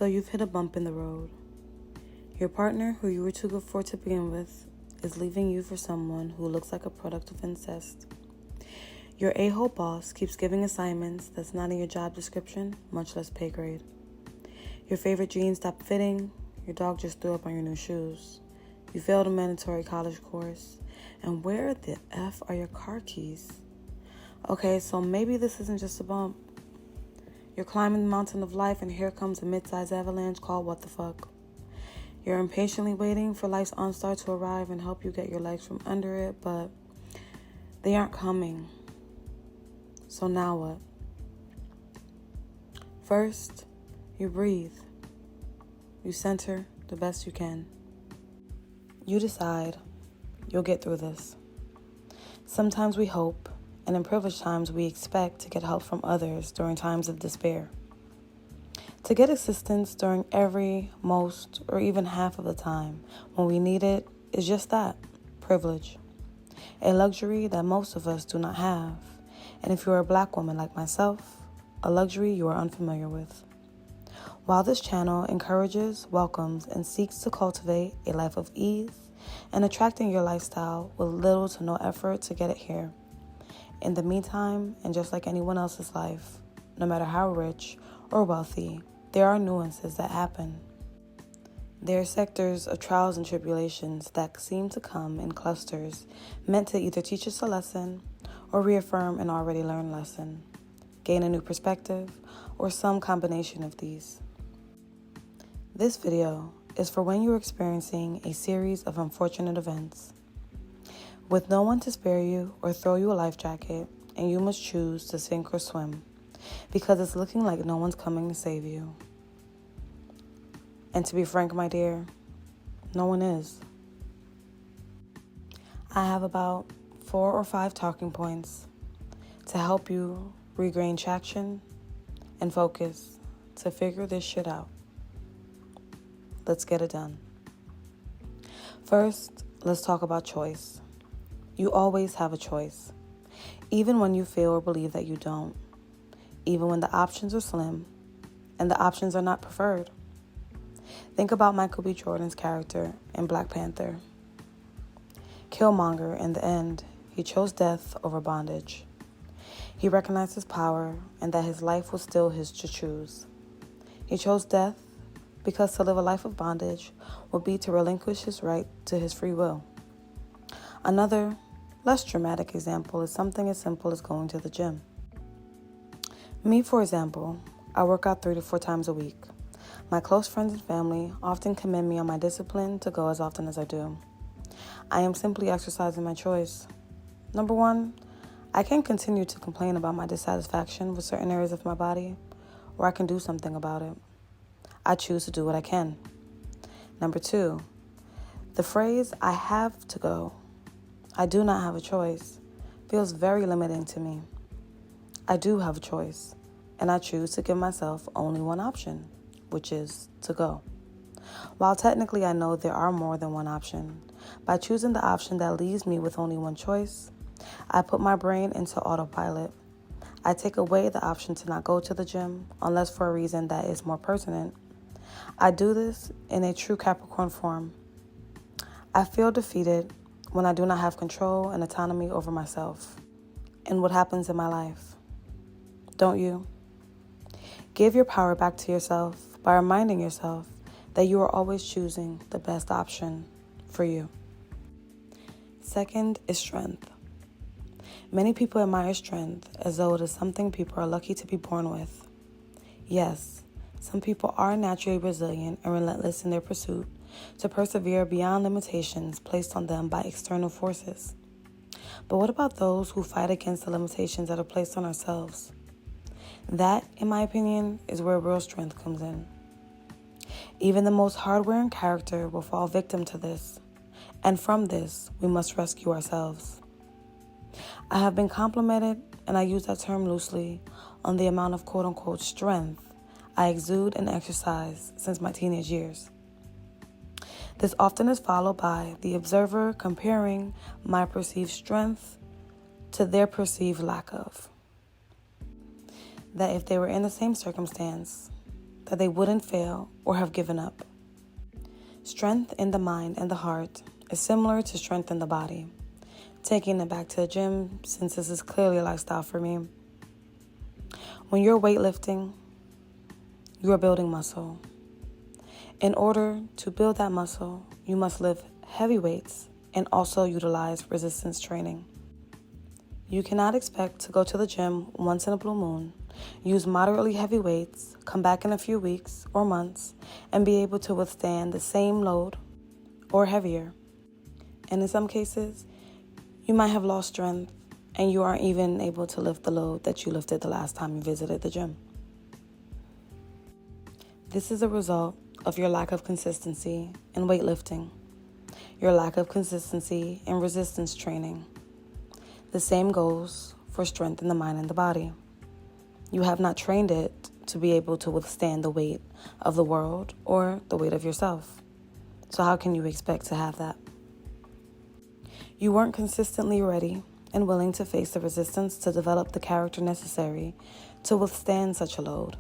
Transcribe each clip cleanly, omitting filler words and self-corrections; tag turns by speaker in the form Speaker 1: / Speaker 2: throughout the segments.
Speaker 1: So you've hit a bump in the road. Your partner, who you were too good for to begin with, is leaving you for someone who looks like a product of incest. Your a-hole boss keeps giving assignments that's not in your job description, much less pay grade. Your favorite jeans stopped fitting, your dog just threw up on your new shoes. You failed a mandatory college course, and where the F are your car keys? Okay, so maybe this isn't just a bump. You're climbing the mountain of life, and here comes a mid-sized avalanche called what the fuck. You're impatiently waiting for life's OnStar to arrive and help you get your legs from under it, but they aren't coming. So now what? First, you breathe. You center the best you can. You decide you'll get through this. Sometimes we hope, and in privileged times we expect to get help from others during times of despair. To get assistance during every, most, or even half of the time when we need it is just that, privilege. A luxury that most of us do not have. And if you're a Black woman like myself, a luxury you are unfamiliar with. While this channel encourages, welcomes, and seeks to cultivate a life of ease and attracting your lifestyle with little to no effort to get it here. In the meantime, and just like anyone else's life, no matter how rich or wealthy, there are nuances that happen. There are sectors of trials and tribulations that seem to come in clusters meant to either teach us a lesson or reaffirm an already learned lesson, gain a new perspective, or some combination of these. This video is for when you're experiencing a series of unfortunate events, with no one to spare you or throw you a life jacket, and you must choose to sink or swim, because it's looking like no one's coming to save you. And to be frank, my dear, no one is. I have about 4 or 5 talking points to help you regain traction and focus to figure this shit out. Let's get it done. First, let's talk about choice. You always have a choice, even when you feel or believe that you don't, even when the options are slim and the options are not preferred. Think about Michael B. Jordan's character in Black Panther. Killmonger, in the end, he chose death over bondage. He recognized his power and that his life was still his to choose. He chose death because to live a life of bondage would be to relinquish his right to his free will. Another, less dramatic example is something as simple as going to the gym. Me, for example, I work out 3 to 4 times a week. My close friends and family often commend me on my discipline to go as often as I do. I am simply exercising my choice. Number 1, I can continue to complain about my dissatisfaction with certain areas of my body, or I can do something about it. I choose to do what I can. Number 2, the phrase, I have to go, I do not have a choice, feels very limiting to me. I do have a choice, and I choose to give myself only one option, which is to go. While technically I know there are more than one option, by choosing the option that leaves me with only one choice, I put my brain into autopilot. I take away the option to not go to the gym, unless for a reason that is more pertinent. I do this in a true Capricorn form. I feel defeated when I do not have control and autonomy over myself and what happens in my life. Don't you? Give your power back to yourself by reminding yourself that you are always choosing the best option for you. Second is strength. Many people admire strength as though it is something people are lucky to be born with. Yes, some people are naturally resilient and relentless in their pursuit to persevere beyond limitations placed on them by external forces. But what about those who fight against the limitations that are placed on ourselves? That, in my opinion, is where real strength comes in. Even the most hard-wearing character will fall victim to this, and from this, we must rescue ourselves. I have been complimented, and I use that term loosely, on the amount of quote-unquote strength I exude and exercise since my teenage years. This often is followed by the observer comparing my perceived strength to their perceived lack of. That if they were in the same circumstance, that they wouldn't fail or have given up. Strength in the mind and the heart is similar to strength in the body. Taking it back to the gym, since this is clearly a lifestyle for me. When you're weightlifting, you are building muscle. In order to build that muscle, you must lift heavy weights and also utilize resistance training. You cannot expect to go to the gym once in a blue moon, use moderately heavy weights, come back in a few weeks or months, and be able to withstand the same load or heavier. And in some cases, you might have lost strength and you aren't even able to lift the load that you lifted the last time you visited the gym. This is a result of your lack of consistency in weightlifting, your lack of consistency in resistance training. The same goes for strength in the mind and the body. You have not trained it to be able to withstand the weight of the world or the weight of yourself. So how can you expect to have that? You weren't consistently ready and willing to face the resistance to develop the character necessary to withstand such a load.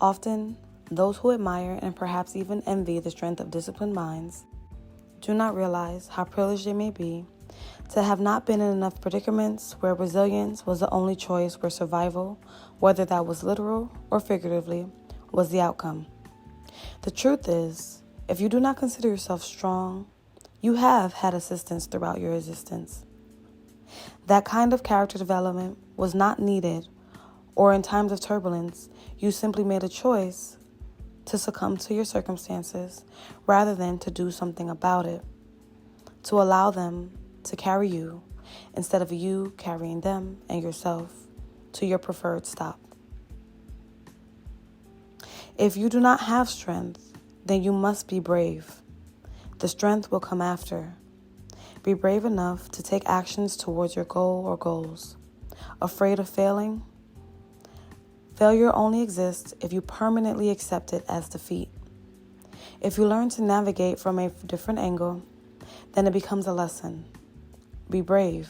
Speaker 1: Often, those who admire and perhaps even envy the strength of disciplined minds do not realize how privileged they may be to have not been in enough predicaments where resilience was the only choice, where survival, whether that was literal or figuratively, was the outcome. The truth is, if you do not consider yourself strong, you have had assistance throughout your existence. That kind of character development was not needed, or in times of turbulence, you simply made a choice to succumb to your circumstances rather than to do something about it, to allow them to carry you instead of you carrying them and yourself to your preferred stop. If you do not have strength, then you must be brave. The strength will come after. Be brave enough to take actions towards your goal or goals. Afraid of failing? Failure only exists if you permanently accept it as defeat. If you learn to navigate from a different angle, then it becomes a lesson. Be brave.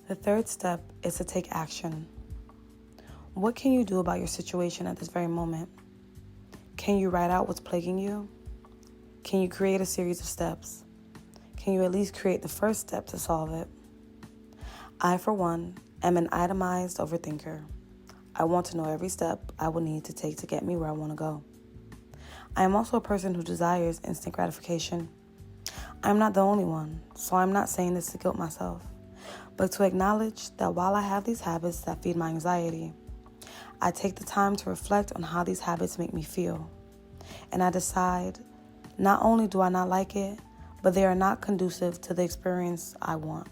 Speaker 1: The third step is to take action. What can you do about your situation at this very moment? Can you write out what's plaguing you? Can you create a series of steps? Can you at least create the first step to solve it? I, for one, am an itemized overthinker. I want to know every step I will need to take to get me where I want to go. I am also a person who desires instant gratification. I'm not the only one, so I'm not saying this to guilt myself, but to acknowledge that while I have these habits that feed my anxiety, I take the time to reflect on how these habits make me feel. And I decide, not only do I not like it, but they are not conducive to the experience I want.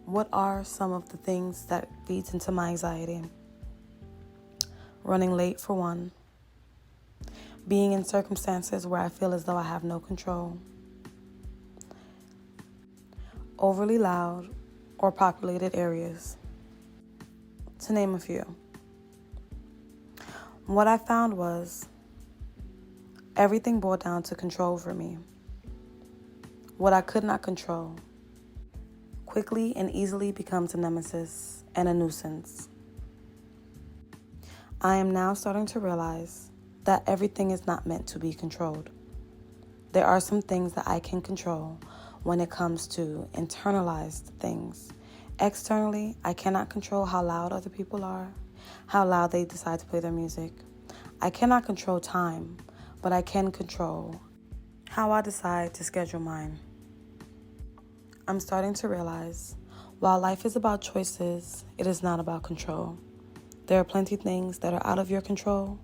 Speaker 1: What are some of the things that feeds into my anxiety? Running late, for one. Being in circumstances where I feel as though I have no control. Overly loud or populated areas, to name a few. What I found was everything boiled down to control for me. What I could not control quickly and easily becomes a nemesis and a nuisance. I am now starting to realize that everything is not meant to be controlled. There are some things that I can control when it comes to internalized things. Externally, I cannot control how loud other people are, how loud they decide to play their music. I cannot control time, but I can control how I decide to schedule mine. I'm starting to realize, while life is about choices, it is not about control. There are plenty of things that are out of your control,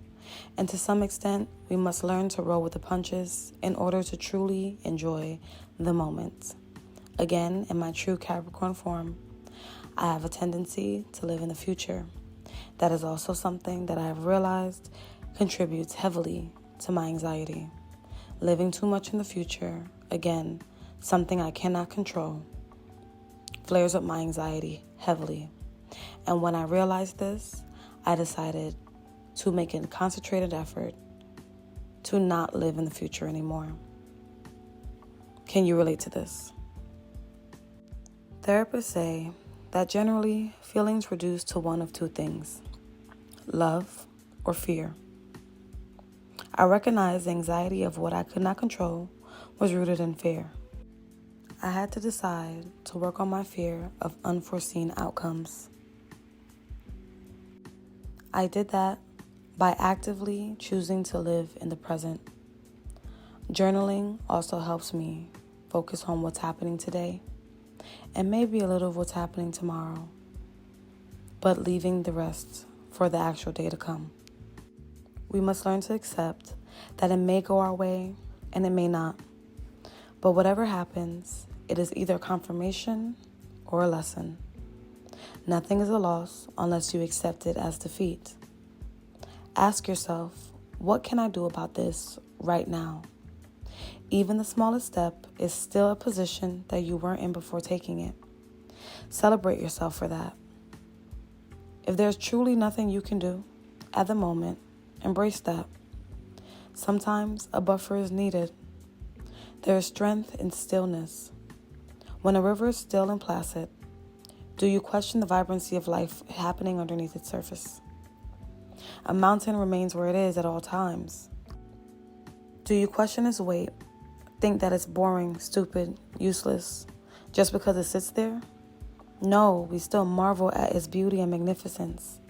Speaker 1: and to some extent, we must learn to roll with the punches in order to truly enjoy the moment. Again, in my true Capricorn form, I have a tendency to live in the future. That is also something that I have realized contributes heavily to my anxiety. Living too much in the future, again, something I cannot control, flares up my anxiety heavily. And when I realized this, I decided to make a concentrated effort to not live in the future anymore. Can you relate to this? Therapists say that generally feelings reduce to one of two things: love or fear. I recognized the anxiety of what I could not control was rooted in fear. I had to decide to work on my fear of unforeseen outcomes. I did that by actively choosing to live in the present. Journaling also helps me focus on what's happening today and maybe a little of what's happening tomorrow, but leaving the rest for the actual day to come. We must learn to accept that it may go our way and it may not, but whatever happens, it is either confirmation or a lesson. Nothing is a loss unless you accept it as defeat. Ask yourself, what can I do about this right now? Even the smallest step is still a position that you weren't in before taking it. Celebrate yourself for that. If there's truly nothing you can do at the moment, embrace that. Sometimes a buffer is needed. There is strength in stillness. When a river is still and placid, do you question the vibrancy of life happening underneath its surface? A mountain remains where it is at all times. Do you question its weight, think that it's boring, stupid, useless, just because it sits there? No, we still marvel at its beauty and magnificence.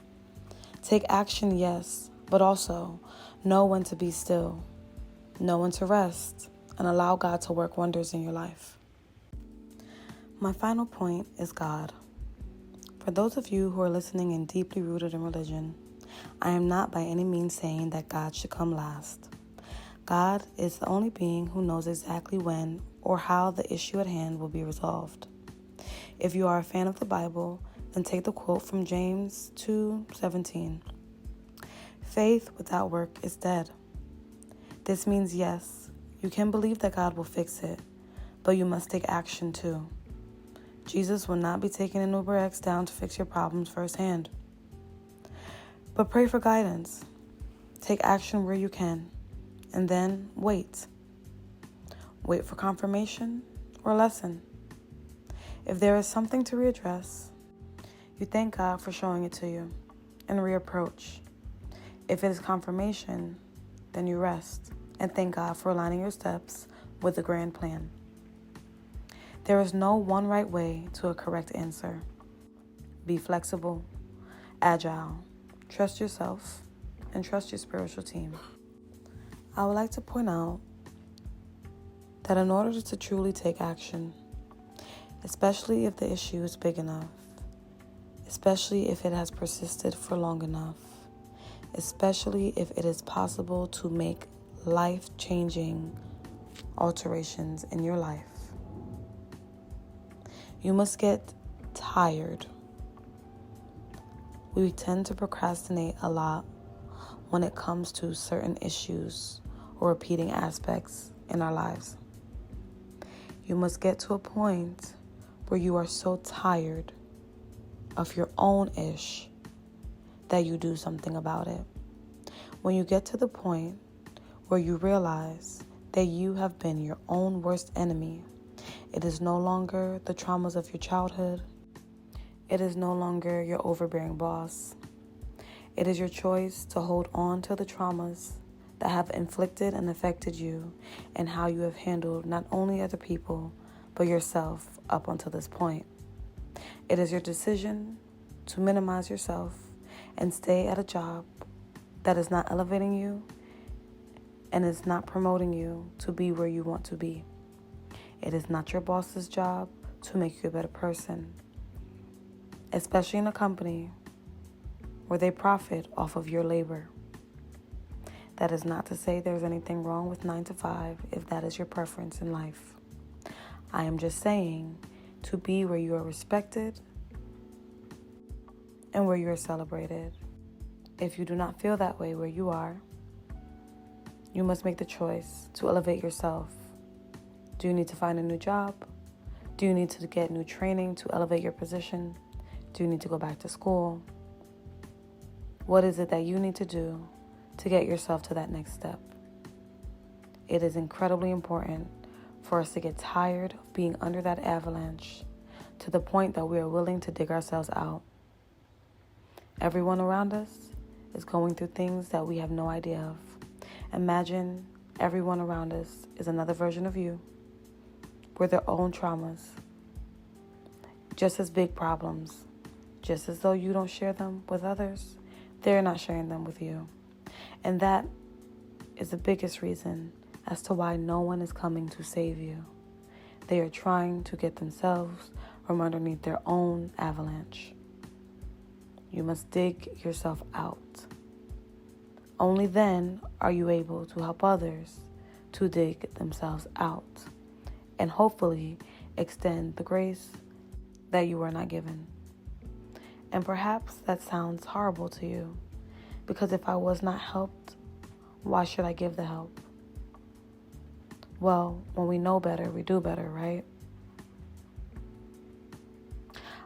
Speaker 1: Take action, yes, but also know when to be still, know when to rest, and allow God to work wonders in your life. My final point is God. For those of you who are listening and deeply rooted in religion, I am not by any means saying that God should come last. God is the only being who knows exactly when or how the issue at hand will be resolved. If you are a fan of the Bible, then take the quote from James 2:17. Faith without work is dead. This means yes, you can believe that God will fix it, but you must take action too. Jesus will not be taking an Uber X down to fix your problems firsthand. But pray for guidance. Take action where you can, and then wait. Wait for confirmation or lesson. If there is something to readdress, you thank God for showing it to you and reapproach. If it is confirmation, then you rest and thank God for aligning your steps with the grand plan. There is no one right way to a correct answer. Be flexible, agile, trust yourself, and trust your spiritual team. I would like to point out that in order to truly take action, especially if the issue is big enough, especially if it has persisted for long enough, especially if it is possible to make life-changing alterations in your life, you must get tired. We tend to procrastinate a lot when it comes to certain issues or repeating aspects in our lives. You must get to a point where you are so tired of your own ish that you do something about it. When you get to the point where you realize that you have been your own worst enemy, it is no longer the traumas of your childhood. It is no longer your overbearing boss. It is your choice to hold on to the traumas that have inflicted and affected you and how you have handled not only other people, but yourself up until this point. It is your decision to minimize yourself and stay at a job that is not elevating you and is not promoting you to be where you want to be. It is not your boss's job to make you a better person, especially in a company where they profit off of your labor. That is not to say there's anything wrong with 9 to 5 if that is your preference in life. I am just saying to be where you are respected and where you are celebrated. If you do not feel that way where you are, you must make the choice to elevate yourself. Do you need to find a new job? Do you need to get new training to elevate your position? Do you need to go back to school? What is it that you need to do to get yourself to that next step? It is incredibly important for us to get tired of being under that avalanche to the point that we are willing to dig ourselves out. Everyone around us is going through things that we have no idea of. Imagine everyone around us is another version of you with their own traumas, just as big problems. Just as though you don't share them with others, they're not sharing them with you. And that is the biggest reason as to why no one is coming to save you. They are trying to get themselves from underneath their own avalanche. You must dig yourself out. Only then are you able to help others to dig themselves out and hopefully extend the grace that you were not given. And perhaps that sounds horrible to you, because if I was not helped, why should I give the help? Well, when we know better, we do better, right?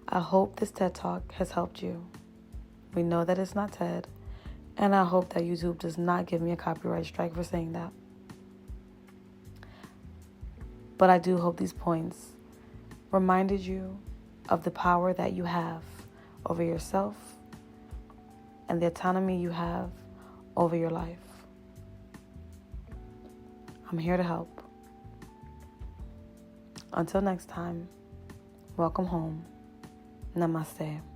Speaker 1: I hope this TED Talk has helped you. We know that it's not TED, and I hope that YouTube does not give me a copyright strike for saying that. But I do hope these points reminded you of the power that you have over yourself and the autonomy you have over your life. I'm here to help. Until next time, welcome home. Namaste.